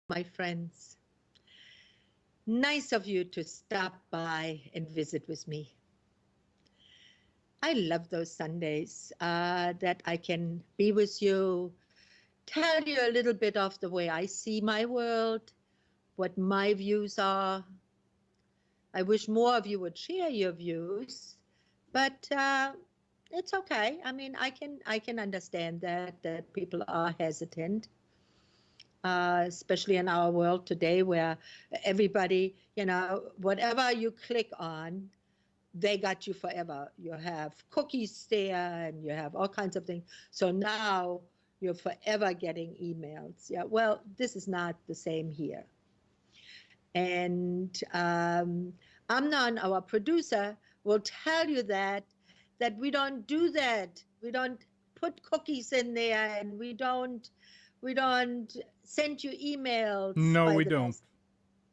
my friends. Nice of you to stop by and visit with me. I love those Sundays that I can be with you, tell you a little bit of the way I see my world, what my views are. I wish more of you would share your views, but it's okay. I mean, I can understand that people are hesitant, especially in our world today, where everybody, whatever you click on, they got you forever. You have cookies there, and you have all kinds of things. So now you're forever getting emails. Yeah. Well, this is not the same here. And Amnon, our producer, will tell you that we don't do that. We don't put cookies in there, and we don't send you emails No, by we the don't. best.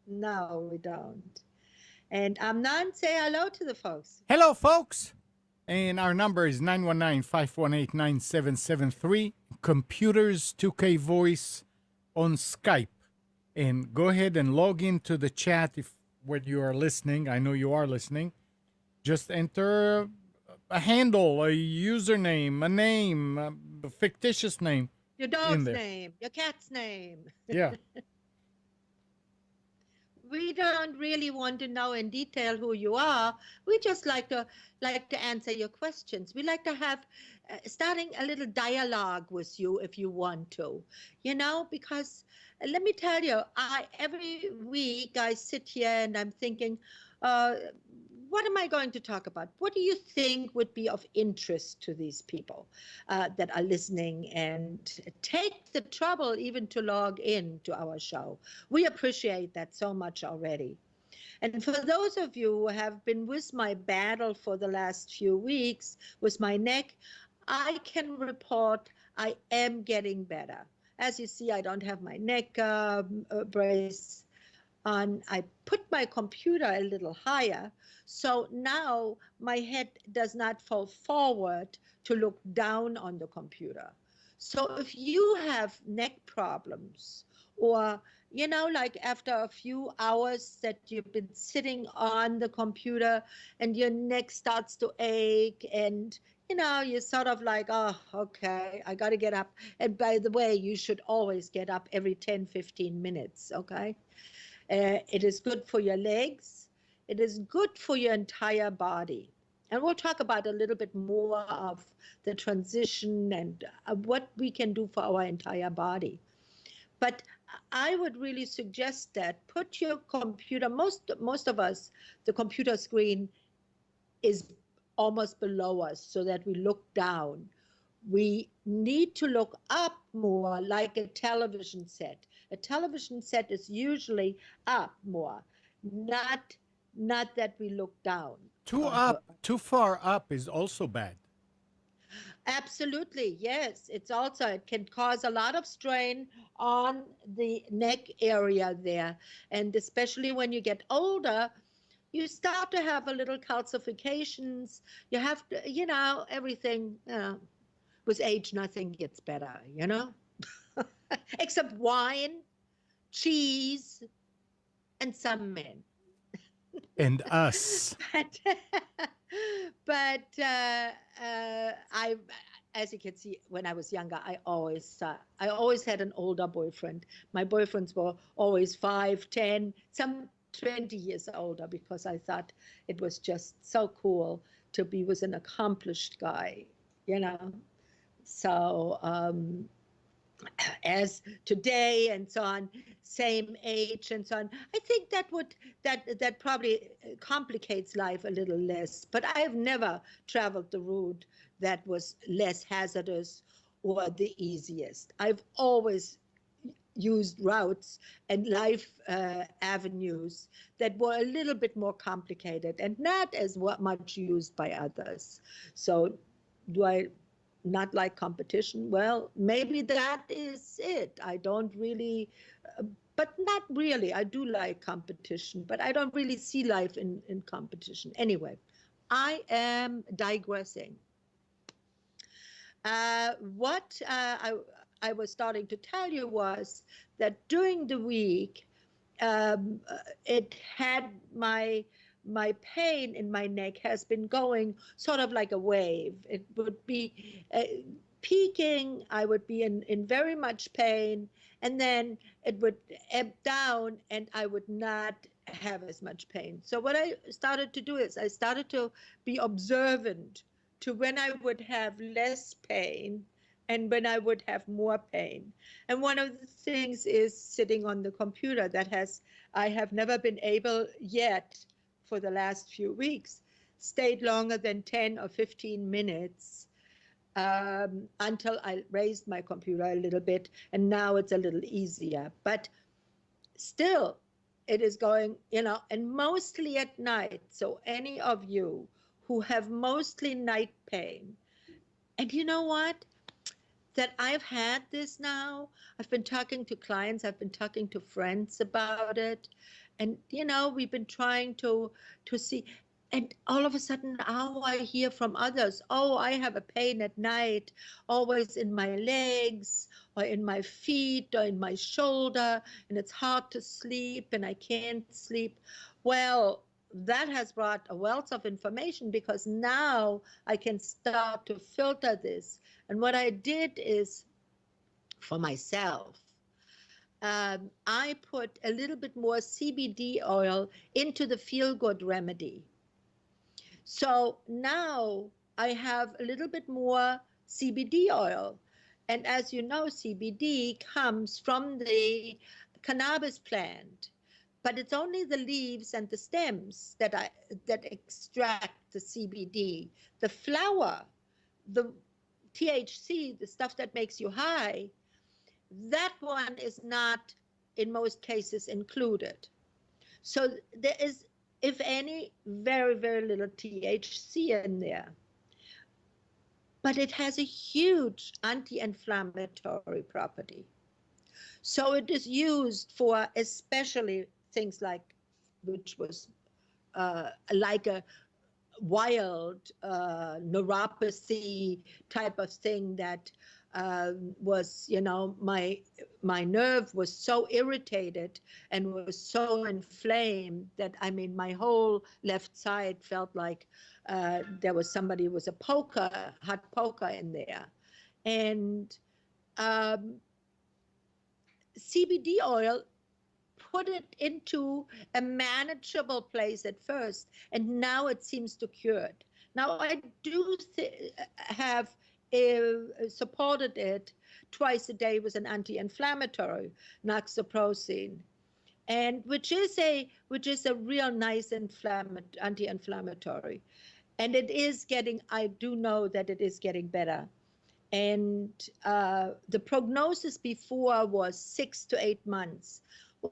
No, we don't. And Amnon, say hello to the folks. Hello, folks. And our number is 919-518-9773. Computers 2K Voice on Skype. And go ahead and log into the chat if when you are listening. I know you are listening. Just enter a handle, a username, a name, a fictitious name Your in dog's there. name, your cat's name. Yeah. We don't really want to know in detail who you are. We just like to answer your questions. We like to have starting a little dialogue with you if you want to, because let me tell you, I every week I sit here and I'm thinking, uh, what am I going to talk about? What do you think would be of interest to these people that are listening and take the trouble even to log in to our show? We appreciate that so much already. And for those of you who have been with my battle for the last few weeks with my neck, I can report I am getting better. As you see, I don't have my neck brace on. I put my computer a little higher, so now my head does not fall forward to look down on the computer. So if you have neck problems, or like after a few hours that you've been sitting on the computer and your neck starts to ache, and you're sort of like, oh, okay, I got to get up. And by the way, you should always get up every 10-15 minutes, okay? It is good for your legs. It is good for your entire body. And we'll talk about a little bit more of the transition and what we can do for our entire body. But I would really suggest that put your computer, most of us, the computer screen is almost below us so that we look down. We need to look up more like a television set. A television set is usually up more, not that we look down. Too far up is also bad. Absolutely, yes. It can cause a lot of strain on the neck area there. And especially when you get older, you start to have a little calcifications. You have to, everything, with age, nothing gets better, except wine, cheese, and some men. And us. but I, as you can see, when I was younger, I always had an older boyfriend. My boyfriends were always 5, 10, some 20 years older, because I thought it was just so cool to be with an accomplished guy, you know. So as today and so on, same age and so on, I think that probably complicates life a little less. But I have never traveled the route that was less hazardous or the easiest. I've always used routes and life avenues that were a little bit more complicated and not as much used by others. So do I not like competition? Well, maybe that is it. I don't really, but not really. I do like competition, but I don't really see life in competition. Anyway, I am digressing. What I was starting to tell you was that during the week, it had my pain in my neck has been going sort of like a wave. It would be peaking. I would be in very much pain, and then it would ebb down, and I would not have as much pain. So what I started to do is I started to be observant to when I would have less pain and when I would have more pain. And one of the things is sitting on the computer that has I have never been able yet for the last few weeks stayed longer than 10 or 15 minutes until I raised my computer a little bit, and now it's a little easier. But still, it is going, and mostly at night. So, any of you who have mostly night pain, and you know what? That I've had this now. I've been talking to clients, I've been talking to friends about it. And we've been trying to see, and all of a sudden now I hear from others, oh, I have a pain at night, always in my legs or in my feet or in my shoulder, and it's hard to sleep and I can't sleep. Well, that has brought a wealth of information because now I can start to filter this. And what I did is, for myself, I put a little bit more CBD oil into the feel good remedy. So now I have a little bit more CBD oil. And as you know, CBD comes from the cannabis plant, but it's only the leaves and the stems that extract the CBD. The flower, the THC, the stuff that makes you high, that one is not in most cases included. So there is, if any, very, very little THC in there. But it has a huge anti-inflammatory property. So it is used for especially things like, which was like a wild neuropathy type of thing that was, my nerve was so irritated and was so inflamed that, I mean, my whole left side felt like there was somebody with a hot poker in there. And um, CBD oil put it into a manageable place at first, and now it seems to cure it. Now, I do have supported it twice a day with an anti-inflammatory, naxoprosine, and which is a real nice anti-inflammatory, and it is getting. I do know that it is getting better. And the prognosis before was 6 to 8 months.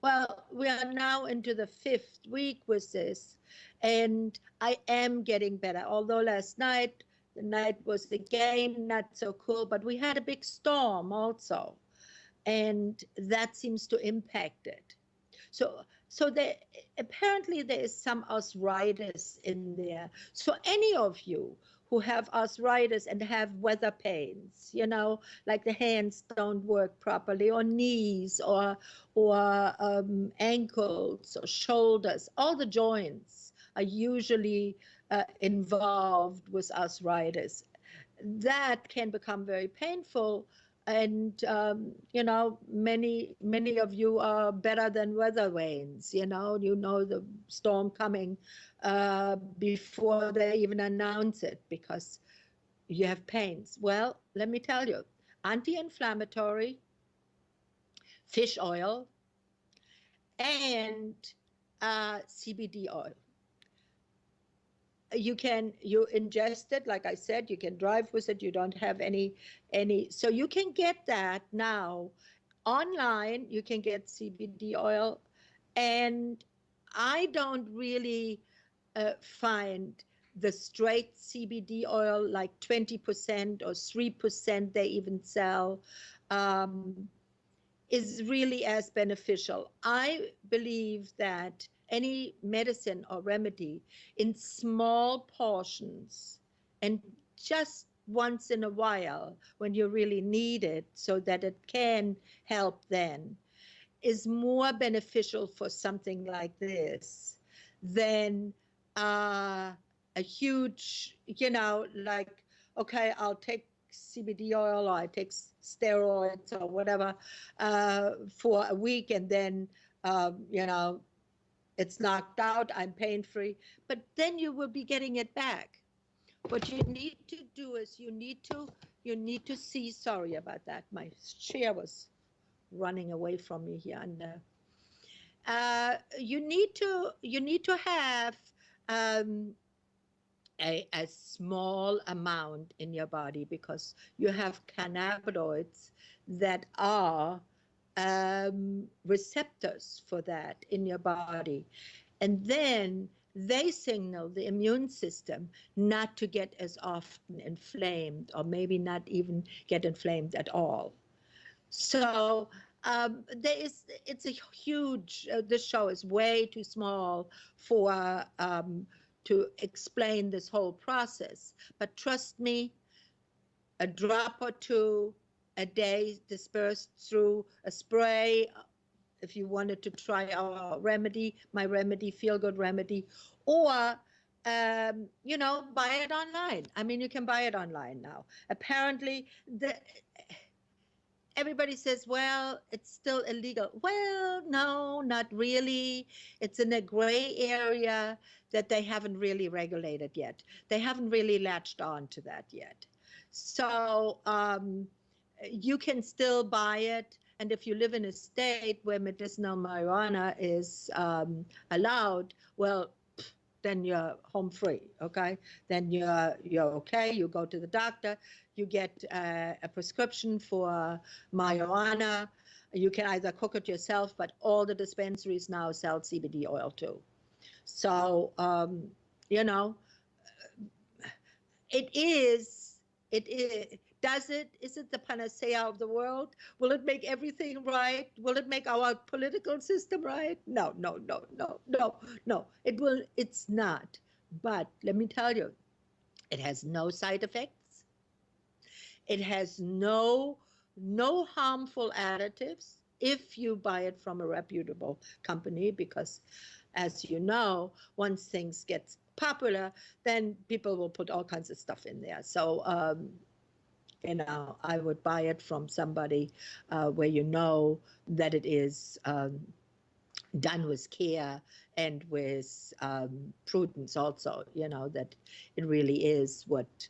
Well, we are now into the 5th week with this, and I am getting better. Although last night, the night was again not so cool, but we had a big storm also, and that seems to impact it. So there, apparently there is some arthritis in there. So any of you who have arthritis and have weather pains, like the hands don't work properly, or knees, or ankles, or shoulders, all the joints are usually involved with arthritis. That can become very painful, and many of you are better than weather vanes. The storm coming before they even announce it because you have pains. Well, let me tell you, anti-inflammatory, fish oil, and CBD oil. You ingest it, like I said, you can drive with it, you don't have any, so you can get that now online. You can get CBD oil, and I don't really find the straight CBD oil, like 20% or 3% they even sell, um, is really as beneficial. I believe that any medicine or remedy in small portions, and just once in a while when you really need it so that it can help then is more beneficial for something like this than a huge, like, okay, I'll take CBD oil or I take steroids or whatever for a week and then, it's knocked out, I'm pain free. But then you will be getting it back. What you need to do is you need to see, sorry about that, my chair was running away from me here, and you need to have um, a small amount in your body because you have cannabinoids that are receptors for that in your body, and then they signal the immune system not to get as often inflamed, or maybe not even get inflamed at all. So it's a huge. This show is way too small for to explain this whole process. But trust me, a drop or two a day dispersed through a spray. If you wanted to try our remedy, my remedy, feel good remedy, or buy it online. I mean, you can buy it online now. Apparently, everybody says, well, it's still illegal. Well, no, not really. It's in a gray area that they haven't really regulated yet. They haven't really latched on to that yet. So you can still buy it. And if you live in a state where medicinal marijuana is allowed, well, then you're home free. Okay, then you're okay. You go to the doctor, you get a prescription for marijuana. You can either cook it yourself, but all the dispensaries now sell CBD oil too. So you know it is, does it, is it the panacea of the world? Will it make everything right? Will it make our political system right? No, no, no, no, no, no, it's not. But let me tell you, it has no side effects. It has no harmful additives if you buy it from a reputable company, because as you know, once things get popular, then people will put all kinds of stuff in there. So I would buy it from somebody where you know that it is done with care and with prudence also, that it really is what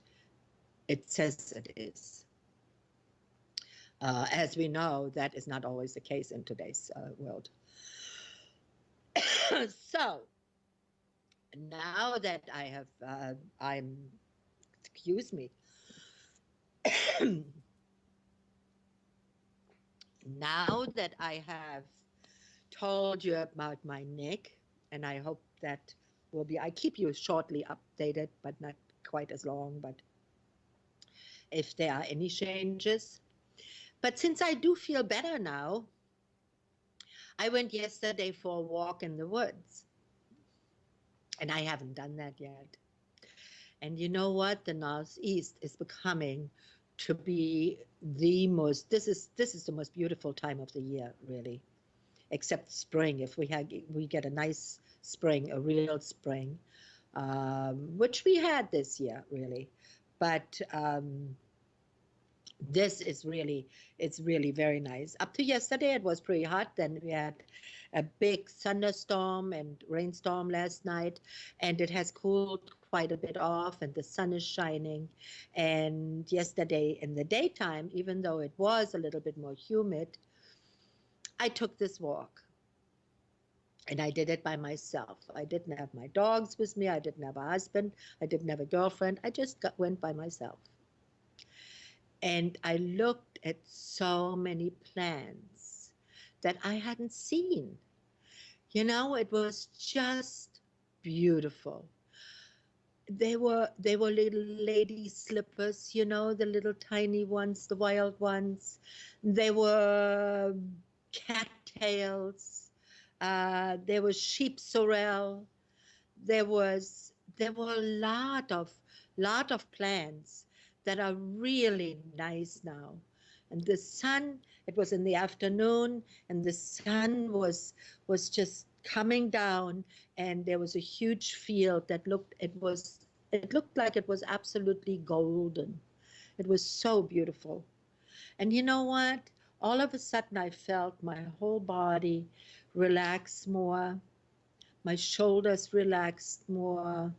it says it is. As we know, that is not always the case in today's world. So now that excuse me, now that I have told you about my neck, and I hope that I keep you shortly updated, but not quite as long, but if there are any changes. But since I do feel better now, I went yesterday for a walk in the woods, and I haven't done that yet. And you know what? The Northeast is becoming to be this is the most beautiful time of the year, really, except spring. If we get a nice spring, a real spring, which we had this year, really. But this is really, it's really very nice. Up to yesterday, it was pretty hot. Then we had a big thunderstorm and rainstorm last night, and it has cooled quite a bit off, and the sun is shining. And yesterday in the daytime, even though it was a little bit more humid, I took this walk. And I did it by myself. I didn't have my dogs with me. I didn't have a husband. I didn't have a girlfriend. I just went by myself. And I looked at so many plants that I hadn't seen. It was just beautiful. They were little lady slippers, the little tiny ones, the wild ones. They were cattails. There was sheep sorrel. There were a lot of plants that are really nice now. And the sun, it was in the afternoon, and the sun was just coming down, and there was a huge field that looked like it was absolutely golden. It was so beautiful. And you know what? All of a sudden, I felt my whole body relax more, my shoulders relaxed more.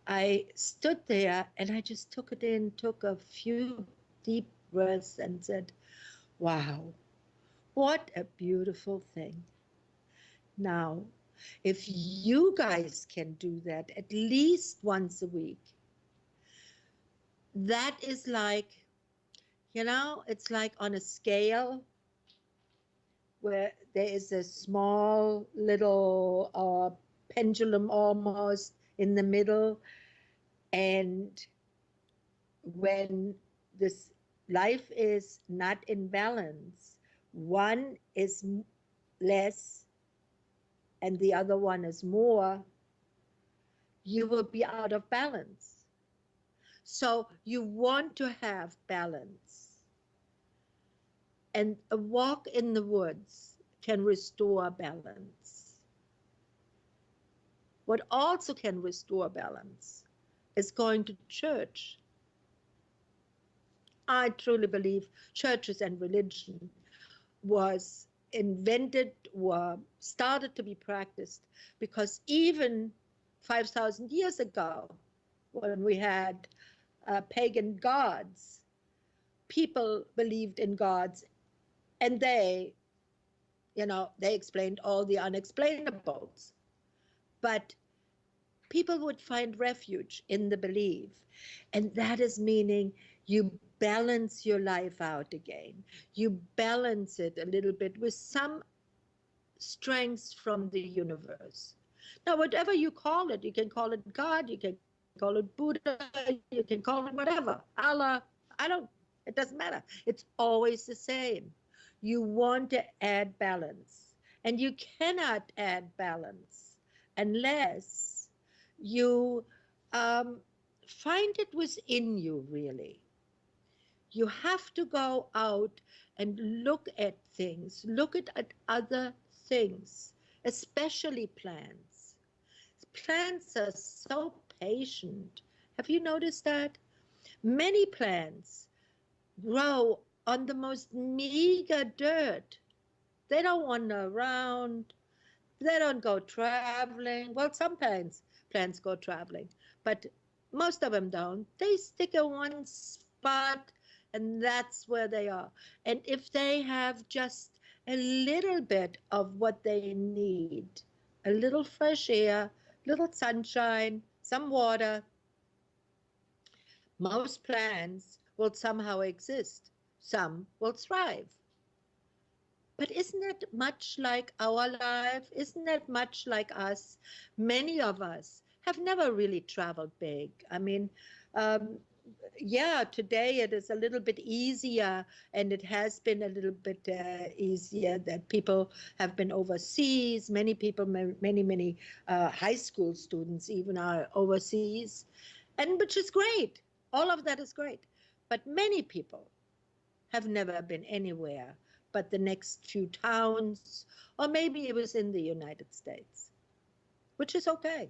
I stood there and I just took it in, took a few deep breaths, and said, wow, what a beautiful thing. Now, if you guys can do that at least once a week, that is like, it's like on a scale where there is a small little pendulum almost in the middle. And when this life is not in balance, one is less and the other one is more, you will be out of balance. So you want to have balance. And a walk in the woods can restore balance. What also can restore balance is going to church. I truly believe churches and religion was invented or started to be practiced because even 5,000 years ago, when we had pagan gods, people believed in gods, and they explained all the unexplainables. But people would find refuge in the belief. And that is meaning you balance your life out again. You balance it a little bit with some strengths from the universe. Now, whatever you call it, you can call it God, you can call it Buddha, you can call it whatever, Allah, I don't, it doesn't matter. It's always the same. You want to add balance, and you cannot add balance unless you um, find it within you, really. You have to go out and look at things, look at other things, especially plants. Plants are so patient. Have you noticed that? Many plants grow on the most meager dirt. They don't wander around. They don't go traveling. Well, sometimes plants go traveling, but most of them don't. They stick in one spot and that's where they are. And if they have just a little bit of what they need, a little fresh air, little sunshine, some water, most plants will somehow exist. Some will thrive. But isn't it much like our life? Isn't it much like us? Many of us have never really traveled big. I mean, um, yeah, today it is a little bit easier, and it has been a little bit easier that people have been overseas. Many people, many high school students even are overseas, and which is great. All of that is great. But many people have never been anywhere but the next few towns, or maybe it was in the United States, which is okay.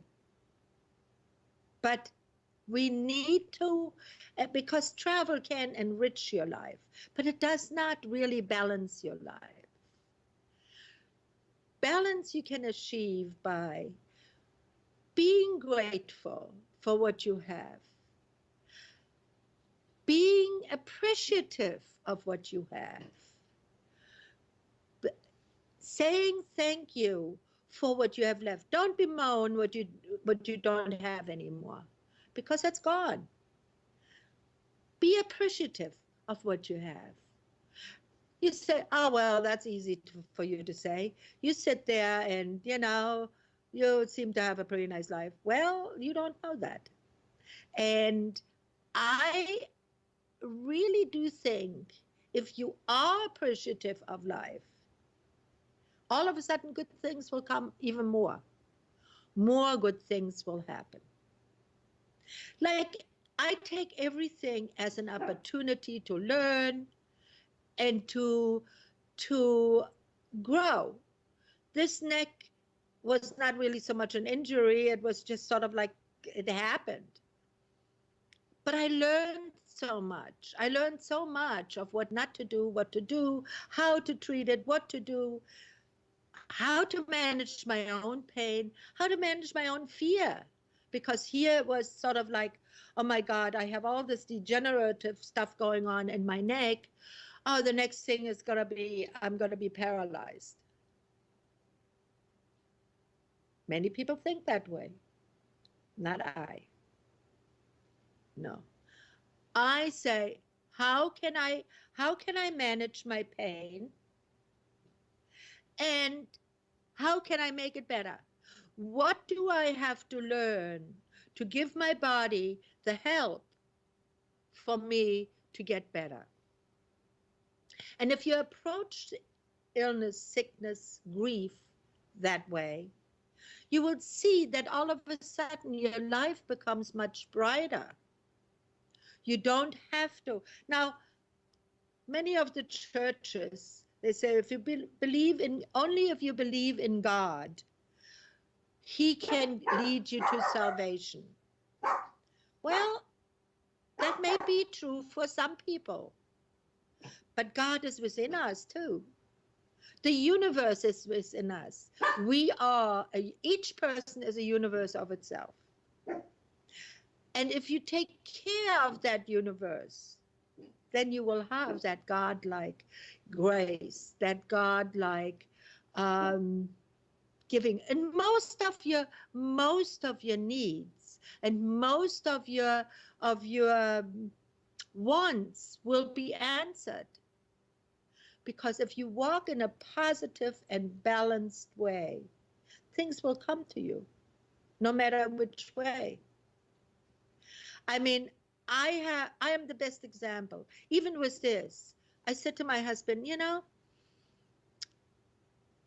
But we need to, because travel can enrich your life, but it does not really balance your life. Balance you can achieve by being grateful for what you have, being appreciative of what you have, saying thank you for what you have left. Don't bemoan what you don't have anymore, because it's gone. Be appreciative of what you have. You say, oh well, that's easy for you to say. You sit there and you seem to have a pretty nice life. Well, you don't know that. And I really do think if you are appreciative of life, all of a sudden good things will come even more. More good things will happen. Like I take everything as an opportunity to learn and to grow. This neck was not really so much an injury, it was just sort of like it happened. But I learned so much. I learned so much of what not to do, what to do, how to treat it, what to do, how to manage my own pain, how to manage my own fear. Because here it was sort of like, oh my God, I have all this degenerative stuff going on in my neck. Oh, the next thing is going to be, I'm going to be paralyzed. Many people think that way. Not I. No. I say, how can I how can I manage my pain, and how can I make it better? What do I have to learn to give my body the help for me to get better? And if you approach illness, sickness, grief that way, you will see that all of a sudden your life becomes much brighter. You don't have to. Now, many of the churches, they say if you believe in, only if you believe in God, he can lead you to salvation. Well, that may be true for some people, but God is within us too. The universe is within us. We are each person is a universe of itself. And if you take care of that universe, then you will have that godlike grace, that godlike um, giving, and most of your needs and most of your wants will be answered, because if you walk in a positive and balanced way, things will come to you no matter which way. I mean, I am the best example. Even with this, I said to my husband,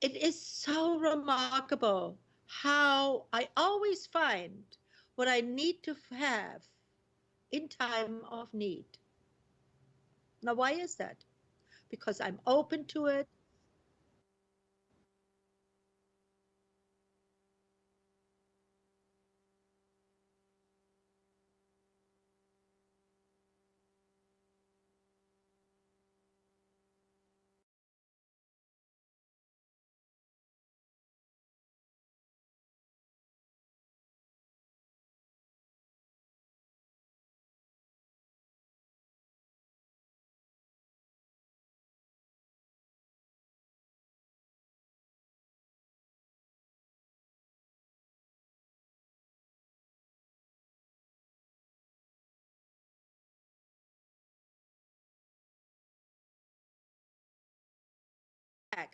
it is so remarkable how I always find what I need to have in time of need. Now, why is that? Because I'm open to it.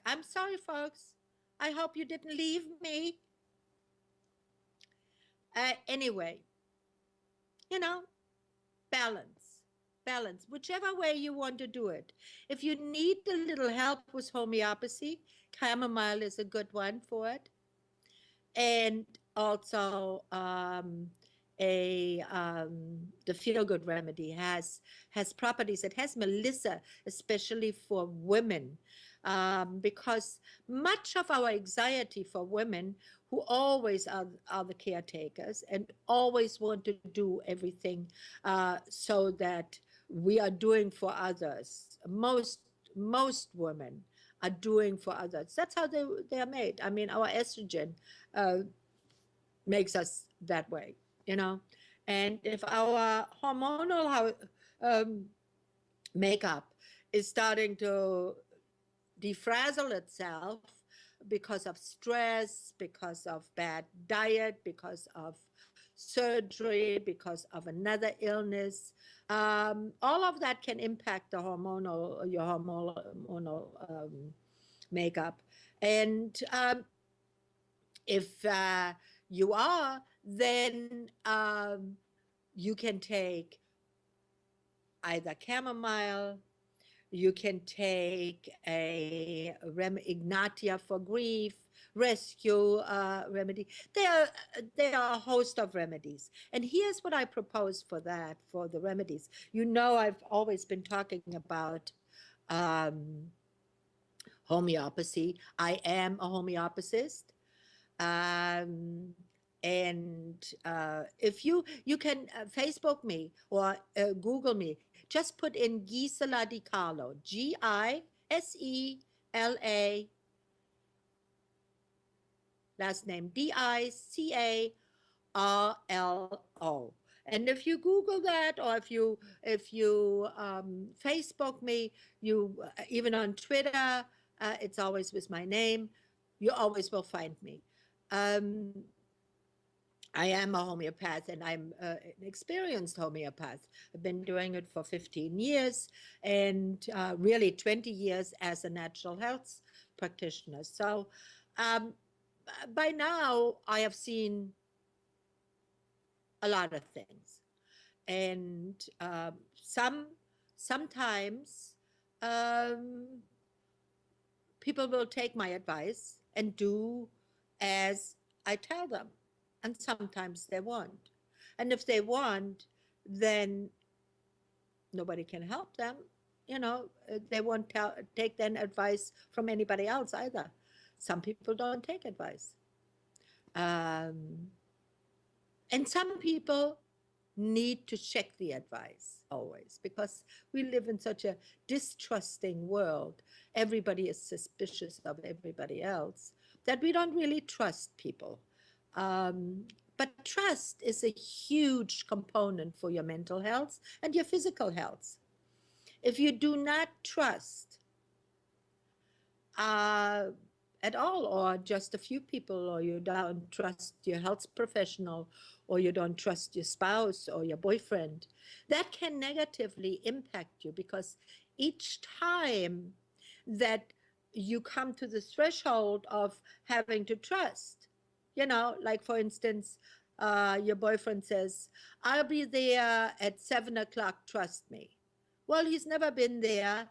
I'm sorry, folks. I hope you didn't leave me. Anyway, you know, balance. Balance, whichever way you want to do it. If you need a little help with homeopathy, chamomile is a good one for it. And also a the feel good remedy has properties. It has melissa, especially for women, because much of our anxiety for women who always are the caretakers and always want to do everything so that we are doing for others. Most women are doing for others. That's how they are made. I mean, our estrogen uh, makes us that way, you know. And if our hormonal makeup is starting to defrazzle itself because of stress, because of bad diet, because of surgery, because of another illness, all of that can impact your hormonal makeup. And if you are, then you can take either chamomile, you can take a rem ignatia for grief, rescue remedy. There are a host of remedies. And here's what I propose for that, for the remedies. You know, I've always been talking about um, homeopathy. I am a homeopathist. Um, and if you can Facebook me or Google me, just put in Gisela Di Carlo, Gisela, last name Dicarlo. And if you Google that, or if you Facebook me, you even on Twitter, it's always with my name. You always will find me. Um, I am a homeopath, and I'm an experienced homeopath. I've been doing it for 15 years, and really 20 years as a natural health practitioner. So um, by now, I have seen a lot of things. And sometimes um, people will take my advice and do as I tell them. And sometimes they won't. And if they want, then nobody can help them. They won't take then advice from anybody else either. Some people don't take advice. Um, and some people need to check the advice always, because we live in such a distrusting world. Everybody is suspicious of everybody else, that we don't really trust people. Um, but trust is a huge component for your mental health and your physical health. If you do not trust uh, at all, or just a few people, or you don't trust your health professional, or you don't trust your spouse or your boyfriend, that can negatively impact you, because each time that you come to the threshold of having to trust, like for instance, your boyfriend says, I'll be there at 7 o'clock, trust me. Well, he's never been there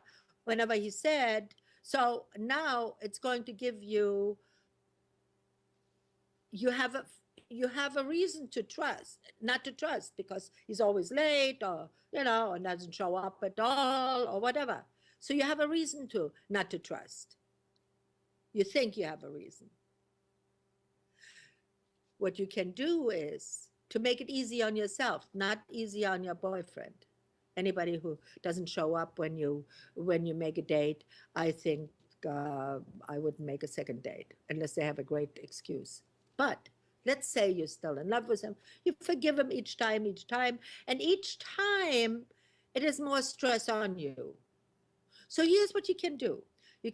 whenever he said. So now it's going to give you, you have a you have a reason to trust, not to trust, because he's always late, or and doesn't show up at all, or whatever. So you have a reason to not to trust. You think you have a reason. What you can do is to make it easy on yourself, not easy on your boyfriend. Anybody who doesn't show up when you make a date, I think I wouldn't make a second date unless they have a great excuse. But let's say you're still in love with him, you forgive him each time, and each time it is more stress on you. So here's what you can do. You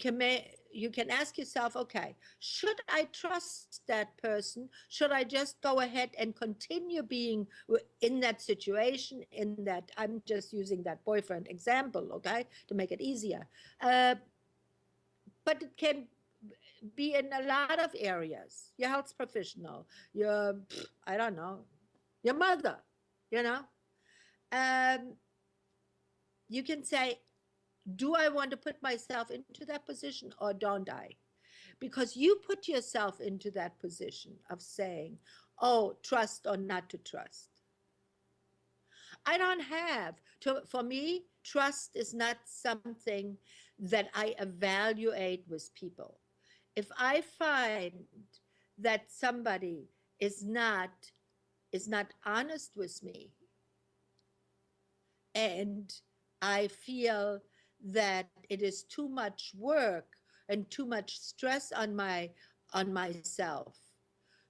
can ask yourself, okay, should I trust that person? Should I just go ahead and continue being in that situation, in that, I'm just using that boyfriend example, okay, to make it easier. Uh, but it can be in a lot of areas. Your health professional, your, I don't know, your mother, you know. Um, you can say, do I want to put myself into that position, or don't I? Because you put yourself into that position of saying, oh, trust or not to trust. I don't have to, for me, trust is not something that I evaluate with people. If I find that somebody is not honest with me, and I feel that it is too much work and too much stress on myself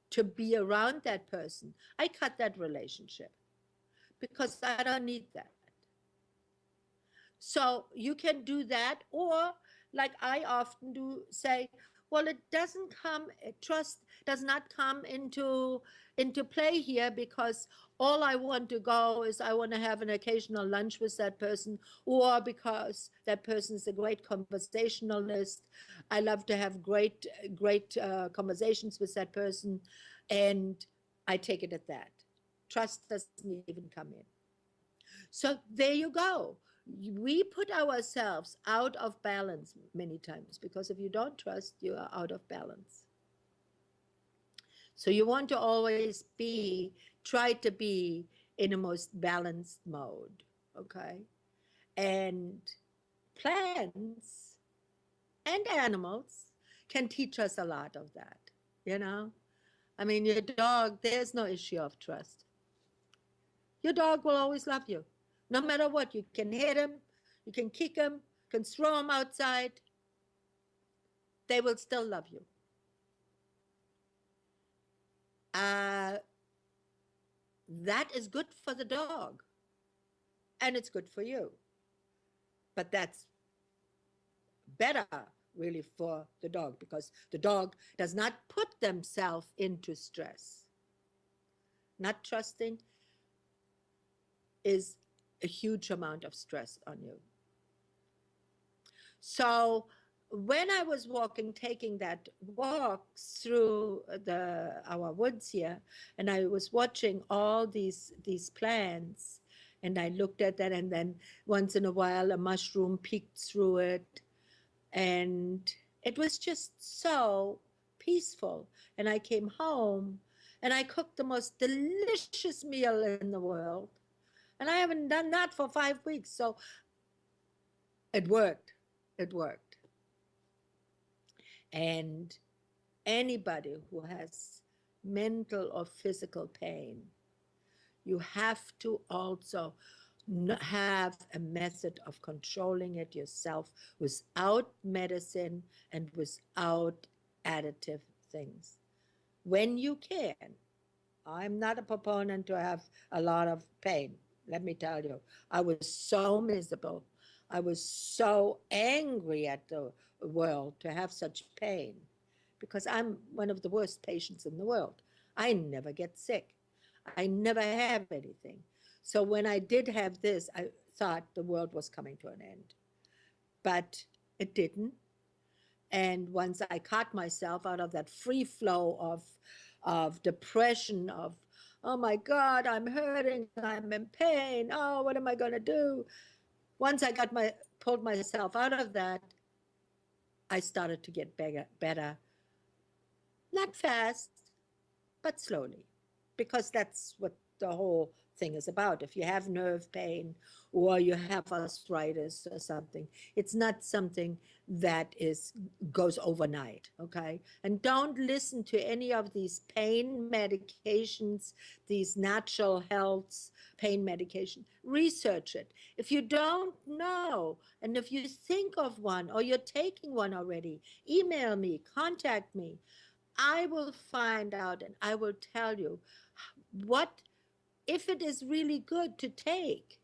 to be around that person, I cut that relationship, because I don't need that. So you can do that, or like I often do, say, well, it doesn't come, trust does not come into play here, because all I want to go is I want to have an occasional lunch with that person, or because that person is a great conversationalist. I love to have great conversations with that person, and I take it at that. Trust doesn't even come in. So there you go. We put ourselves out of balance many times, because if you don't trust, you are out of balance. So you want to always try to be in a most balanced mode, okay? And plants and animals can teach us a lot of that, you know? I mean, your dog, there's no issue of trust. Your dog will always love you. No matter what, you can hit him, you can kick him, you can throw him outside, they will still love you. Uh, that is good for the dog and it's good for you. But that's better really for the dog because the dog does not put themselves into stress. Not trusting is a huge amount of stress on you. So when I was walking, taking that walk through our woods here, and I was watching all these plants, and I looked at that, and then once in a while a mushroom peeked through it, and it was just so peaceful. And I came home, and I cooked the most delicious meal in the world, and I haven't done that for 5 weeks, so it worked. It worked. And anybody who has mental or physical pain, you have to also have a method of controlling it yourself without medicine and without additive things. When you can, I'm not a proponent to have a lot of pain. Let me tell you, I was so miserable. I was so angry at the world to have such pain because I'm one of the worst patients in the world. I never get sick. I never have anything. So when I did have this, I thought the world was coming to an end. But it didn't. And once I caught myself out of that free flow of depression, of, oh my God, I'm hurting, I'm in pain, oh, what am I going to do? Once I pulled myself out of that, I started to get better, not fast, but slowly, because that's what the whole thing is about. If you have nerve pain or you have arthritis or something, it's not something that is goes overnight, okay? And don't listen to any of these pain medications, these natural health pain medication. Research it. If you don't know, and if you think of one or you're taking one already, email me, contact me. I will find out and I will tell you what if it is really good to take,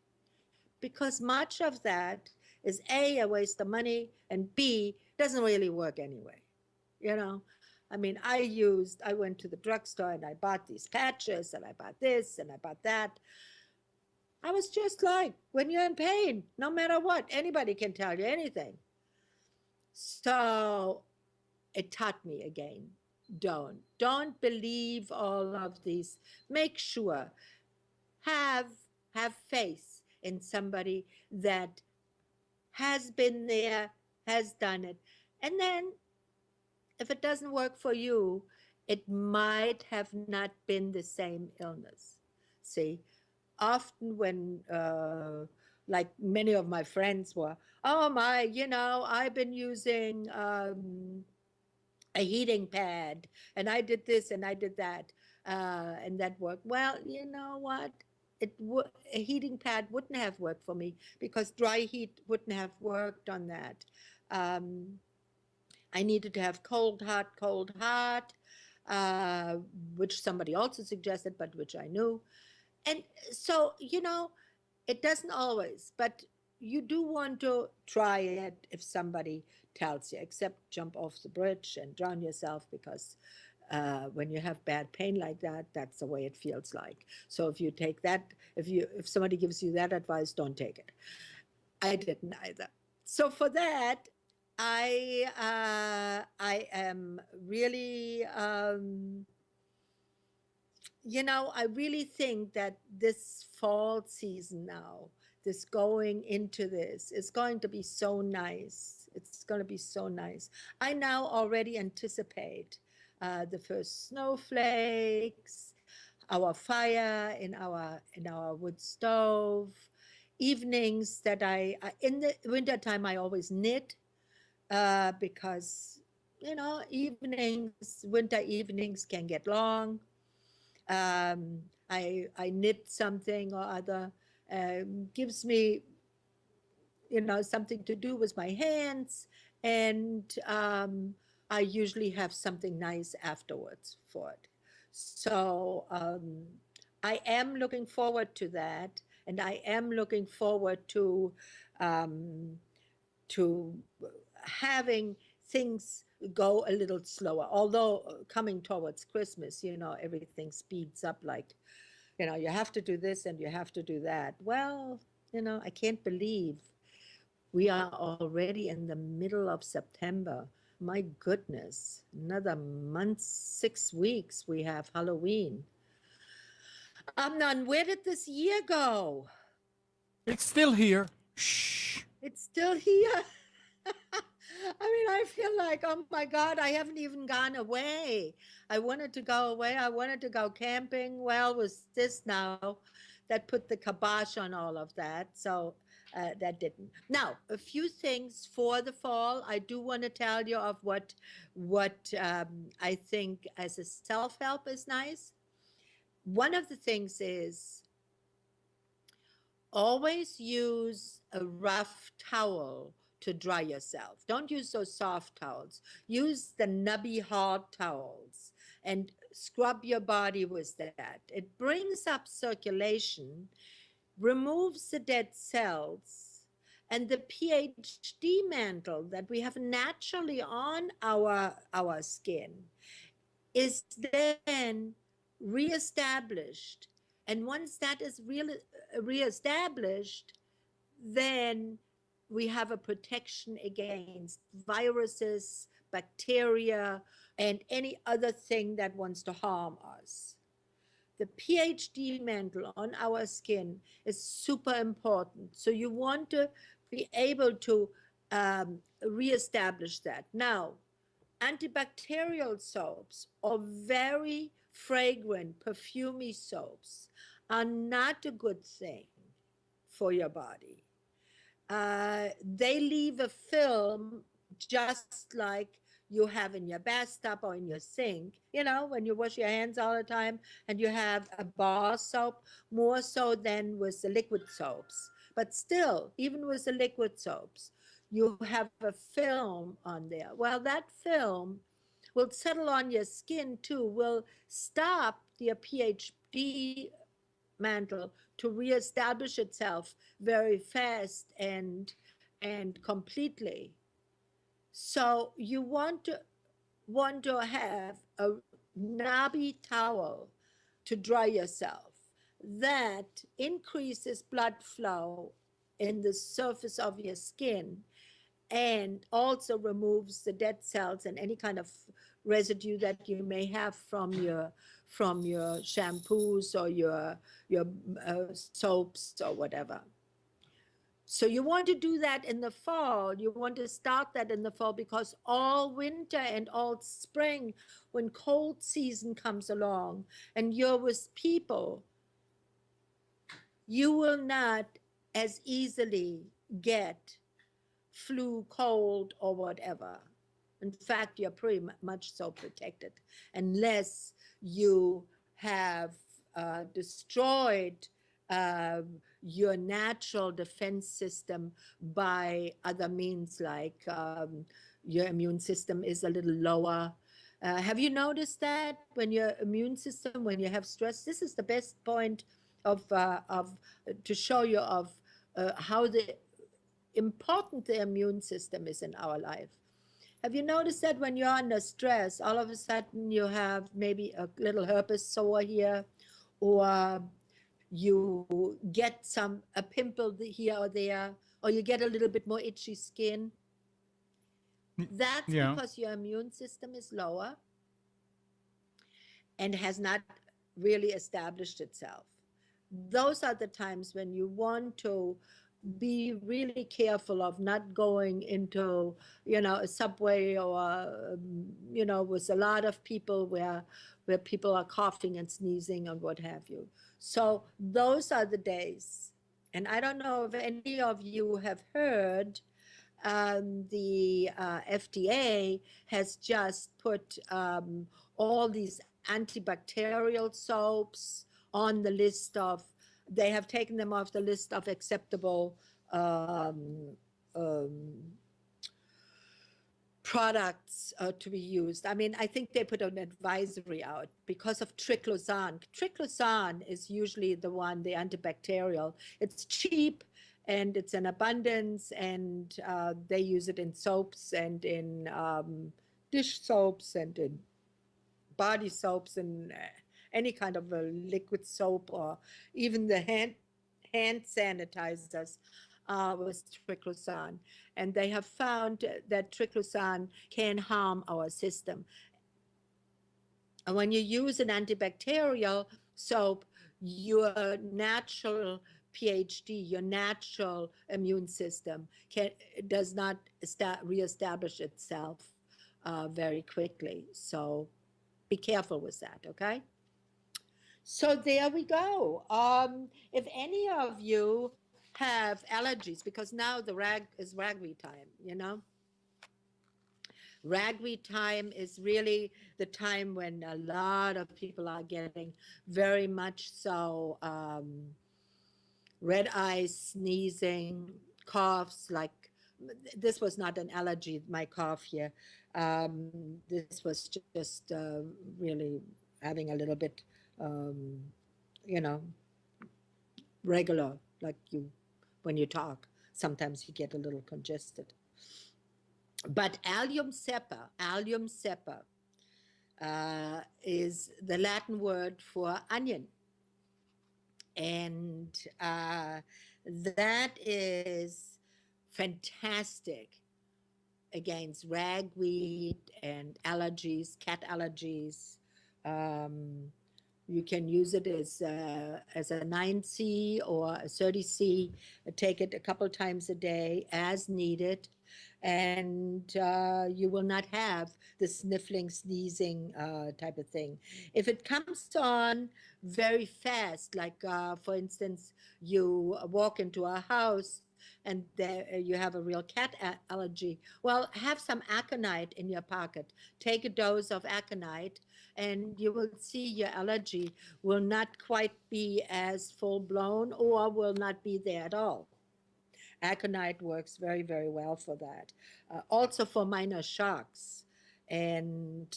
because much of that is A, a waste of money, and B, doesn't really work anyway. You know, I mean, I went to the drugstore and I bought these patches and I bought this and I bought that. I was just like, when you're in pain, no matter what, anybody can tell you anything. So it taught me again, don't believe all of these. Make sure, have have faith in somebody that has been there, has done it. And then if it doesn't work for you, it might have not been the same illness. See, often when like many of my friends were, oh my, I've been using a heating pad, and I did this and I did that, and that worked. Well, you know what? A heating pad wouldn't have worked for me because dry heat wouldn't have worked on that. Um, I needed to have cold, hot, uh, which somebody also suggested, but which I knew. And so, it doesn't always, but you do want to try it if somebody tells you, except jump off the bridge and drown yourself because when you have bad pain like that, that's the way it feels like. So if you take that, if somebody gives you that advice, don't take it. I didn't either. So for that, I am really I really think that this fall season now, this going into this, is going to be so nice. It's going to be so nice. I now already anticipate the first snowflakes, our fire in our wood stove, evenings that in the wintertime I always knit, because evenings, winter evenings can get long. I knit something or other, gives me something to do with my hands, and I usually have something nice afterwards for it. So I am looking forward to that, and I am looking forward um, to having things go a little slower. Although coming towards Christmas, everything speeds up, like, you have to do this and you have to do that. Well, I can't believe we are already in the middle of September. My goodness, another month, 6 weeks, we have Halloween. Amnon, where did this year go? It's still here. Shh. It's still here. I mean, I feel like, oh my God, I haven't even gone away. I wanted to go away. I wanted to go camping. Well, it was this now that put the kibosh on all of that. So that didn't. Now, a few things for the fall. I do want to tell you of what I think as a self-help is nice. One of the things is always use a rough towel to dry yourself. Don't use those soft towels. Use the nubby hard towels and scrub your body with that. It brings up circulation, removes the dead cells, and the PhD mantle that we have naturally on our skin is then reestablished. And once that is reestablished, then we have a protection against viruses, bacteria, and any other thing that wants to harm us. The PhD mantle on our skin is super important. So you want to be able to reestablish that. Now, antibacterial soaps or very fragrant, perfumey soaps are not a good thing for your body. They leave a film just like you have in your bathtub or in your sink, when you wash your hands all the time and you have a bar soap, more so than with the liquid soaps. But still, even with the liquid soaps, you have a film on there. Well, that film will settle on your skin too, will stop the PhD mantle to reestablish itself very fast and completely. So you want to have a knobby towel to dry yourself. That increases blood flow in the surface of your skin and also removes the dead cells and any kind of residue that you may have from your shampoos or your soaps or whatever. So you want to do that in the fall. You want to start that in the fall, because all winter and all spring, when cold season comes along and you're with people, you will not as easily get flu, cold, or whatever. In fact, you're pretty much so protected unless you have destroyed uh, your natural defense system by other means, like your immune system is a little lower. Have you noticed that when your immune system, when you have stress, this is the best point of to show you of how the important the immune system is in our life. Have you noticed that when you're under stress, all of a sudden you have maybe a little herpes sore here, or you get a pimple here or there, or you get a little bit more itchy skin? That's Yeah. because your immune system is lower and has not really established itself. Those are the times when you want to be really careful of not going into, a subway or, with a lot of people where people are coughing and sneezing and what have you. So those are the days. And I don't know if any of you have heard, the FDA has just put all these antibacterial soaps on the list of, they have taken them off the list of acceptable um, products to be used. I mean, I think they put an advisory out because of triclosan. Triclosan is usually the one, the antibacterial. It's cheap and it's in abundance, and they use it in soaps and in dish soaps and in body soaps and any kind of a liquid soap, or even the hand sanitizers with triclosan. And they have found that triclosan can harm our system. And when you use an antibacterial soap, your natural PhD, your natural immune system does not reestablish itself very quickly. So be careful with that, okay? So there we go. If any of you have allergies, because now the ragweed time, ragweed time is really the time when a lot of people are getting very much so red eyes, sneezing, coughs. Like this was not an allergy, my cough here. This was just really having a little bit, um, you know, regular, like you, when you talk, sometimes you get a little congested. But allium cepa is the Latin word for onion. And that is fantastic against ragweed and allergies, cat allergies. Um, you can use it as a 9C or a 30C. Take it a couple times a day as needed, and you will not have the sniffling, sneezing type of thing. If it comes on very fast, like for instance, you walk into a house and there you have a real cat allergy, well, have some aconite in your pocket. Take a dose of aconite, and you will see your allergy will not quite be as full blown or will not be there at all. Aconite works very, very well for that. Also for minor shocks. And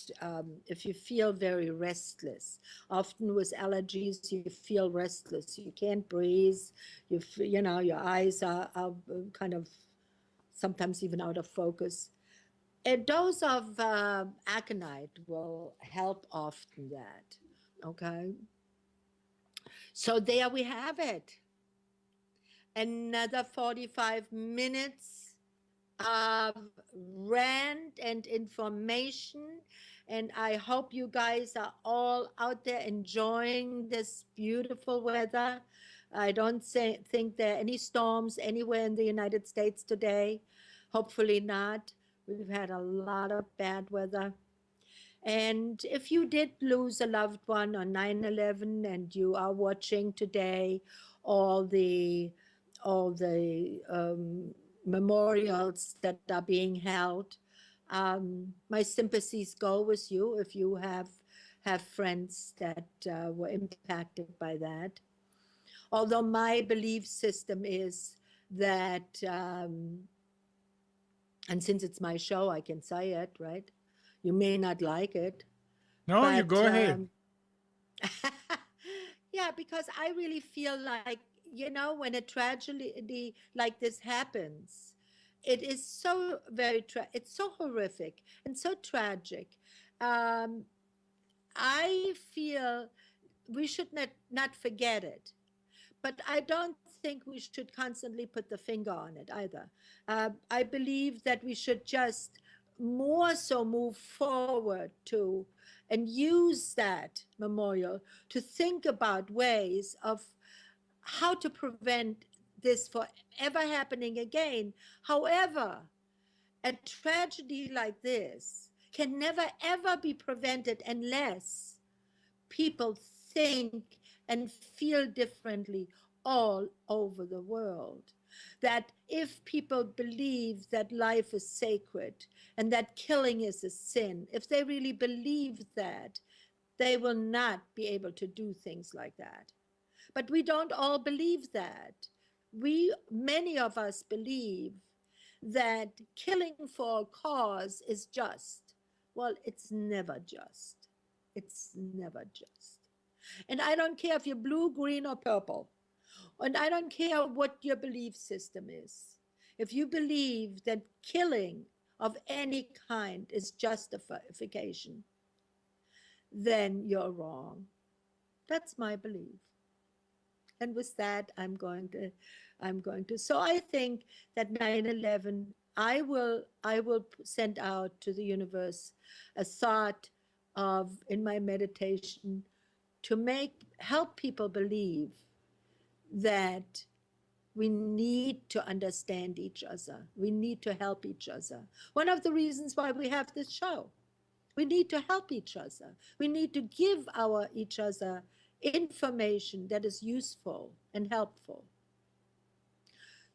if you feel very restless, often with allergies, you feel restless. You can't breathe. Your eyes are kind of sometimes even out of focus. A dose of aconite will help often that. Okay. So there we have it. Another 45 minutes of rant and information. And I hope you guys are all out there enjoying this beautiful weather. I don't think there are any storms anywhere in the United States today. Hopefully not. We've had a lot of bad weather. And if you did lose a loved one on 9/11 and you are watching today all the memorials that are being held, my sympathies go with you if you have friends that were impacted by that. Although my belief system is that, and since it's my show, I can say it, right? You may not like it, No, you but go ahead. yeah, because I really feel like, when a tragedy like this happens, it is so it's so horrific and so tragic. Um, I feel we should not forget it, but I don't think we should constantly put the finger on it either. I believe that we should just more so move forward to and use that memorial to think about ways of how to prevent this forever happening again. However, a tragedy like this can never ever be prevented unless people think and feel differently all over the world. That if people believe that life is sacred and that killing is a sin, if they really believe that, they will not be able to do things like that. But we don't all believe that. Many of us believe that killing for a cause is just. Well, it's never just. It's never just. And I don't care if you're blue, green, or purple. And I don't care what your belief system is. If you believe that killing of any kind is justification, then you're wrong. That's my belief. And with that, I'm going to. So I think that 9/11, I will send out to the universe a thought of in my meditation to help people believe that we need to understand each other. We need to help each other. One of the reasons why we have this show. We need to help each other. We need to give each other information that is useful and helpful.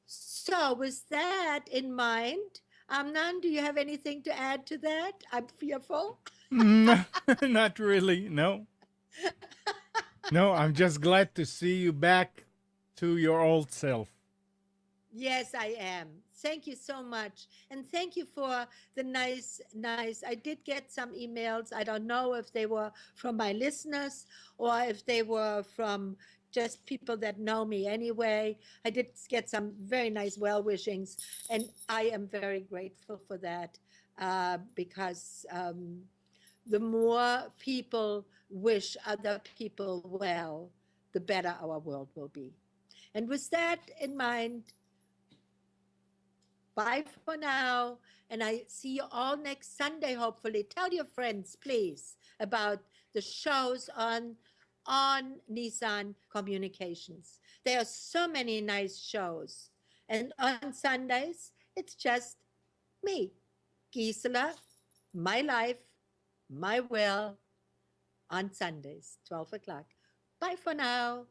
So, with that in mind, Amnon, do you have anything to add to that? I'm fearful. Not really. No. No, I'm just glad to see you back to your old self. Yes, I am. Thank you so much. And thank you for the nice. I did get some emails. I don't know if they were from my listeners or if they were from just people that know me anyway. I did get some very nice well wishings, and I am very grateful for that because the more people wish other people well, the better our world will be. And with that in mind, bye for now. And I see you all next Sunday, hopefully. Tell your friends, please, about the shows on Nissan Communications. There are so many nice shows. And on Sundays, it's just me, Gisela, my life, my will, on Sundays, 12 o'clock. Bye for now.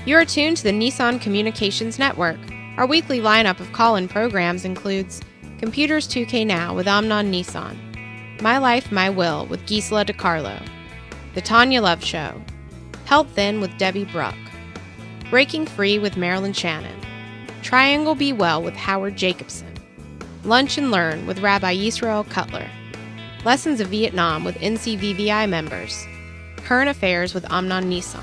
You are tuned to the Nissan Communications Network. Our weekly lineup of call-in programs includes Computers 2K Now with Amnon Nissan, My Life, My Will with Gisela DiCarlo, The Tanya Love Show, Health Then with Debbie Bruck, Breaking Free with Marilyn Shannon, Triangle Be Well with Howard Jacobson, Lunch and Learn with Rabbi Yisrael Cutler, Lessons of Vietnam with NCVVI members, Current Affairs with Amnon Nissan.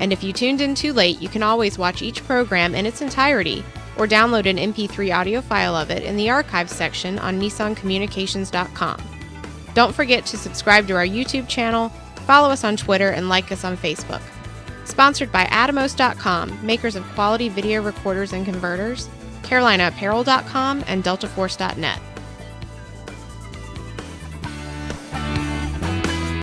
And if you tuned in too late, you can always watch each program in its entirety or download an MP3 audio file of it in the archives section on nissancommunications.com. Don't forget to subscribe to our YouTube channel, follow us on Twitter, and like us on Facebook. Sponsored by Atomos.com, makers of quality video recorders and converters, CarolinaApparel.com, and DeltaForce.net.